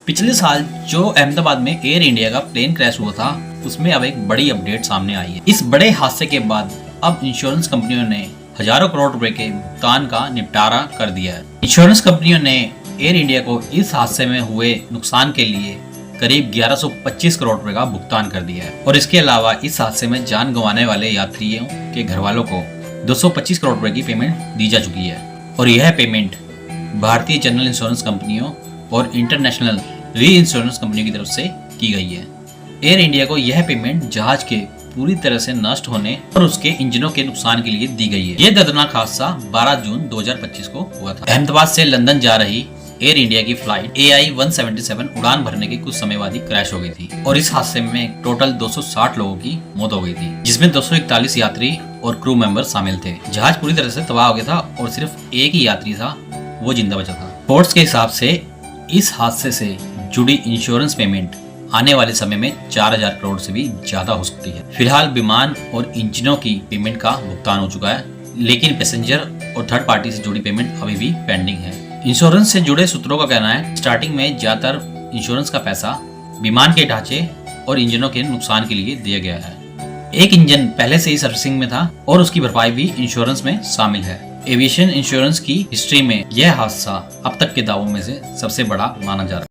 पिछले साल जो अहमदाबाद में एयर इंडिया का प्लेन क्रैश हुआ था, उसमें अब एक बड़ी अपडेट सामने आई है। इस बड़े हादसे के बाद अब इंश्योरेंस कंपनियों ने हजारों करोड़ रुपए के भुगतान का निपटारा कर दिया है। इंश्योरेंस कंपनियों ने एयर इंडिया को इस हादसे में हुए नुकसान के लिए करीब 1125 करोड़ रुपए का भुगतान कर दिया है और इसके अलावा इस हादसे में जान गंवाने वाले यात्रियों के घर वालों को 225 करोड़ रुपए की पेमेंट दी जा चुकी है और यह पेमेंट भारतीय जनरल इंश्योरेंस कंपनियों और इंटरनेशनल री इंश्योरेंस कंपनियों की तरफ से की गई है। एयर इंडिया को यह पेमेंट जहाज के पूरी तरह से नष्ट होने और उसके इंजनों के नुकसान के लिए दी गई है। यह दर्दनाक हादसा 12 जून 2025 को हुआ था। अहमदाबाद से लंदन जा रही एयर इंडिया की फ्लाइट AI-177 उड़ान भरने के कुछ समय बाद ही क्रैश हो गई थी और इस हादसे में टोटल 260 लोगों की मौत हो गई थी, जिसमें 241 यात्री और क्रू मेंबर शामिल थे। जहाज पूरी तरह से तबाह हो गया था और सिर्फ एक ही यात्री था, वो जिंदा बचा था। रिपोर्ट्स के हिसाब से इस हादसे से जुड़ी इंश्योरेंस पेमेंट आने वाले समय में 4000 करोड़ से भी ज्यादा हो सकती है। फिलहाल विमान और इंजनों की पेमेंट का भुगतान हो चुका है, लेकिन पैसेंजर और थर्ड पार्टी से जुड़ी पेमेंट अभी भी पेंडिंग है। इंश्योरेंस से जुड़े सूत्रों का कहना है स्टार्टिंग में ज्यादातर इंश्योरेंस का पैसा विमान के ढांचे और इंजनों के नुकसान के लिए दिया गया है। एक इंजन पहले से ही सर्विसिंग में था और उसकी भरपाई भी इंश्योरेंस में शामिल है। एविएशन इंश्योरेंस की हिस्ट्री में यह हादसा अब तक के दावों में से सबसे बड़ा माना जा रहा है।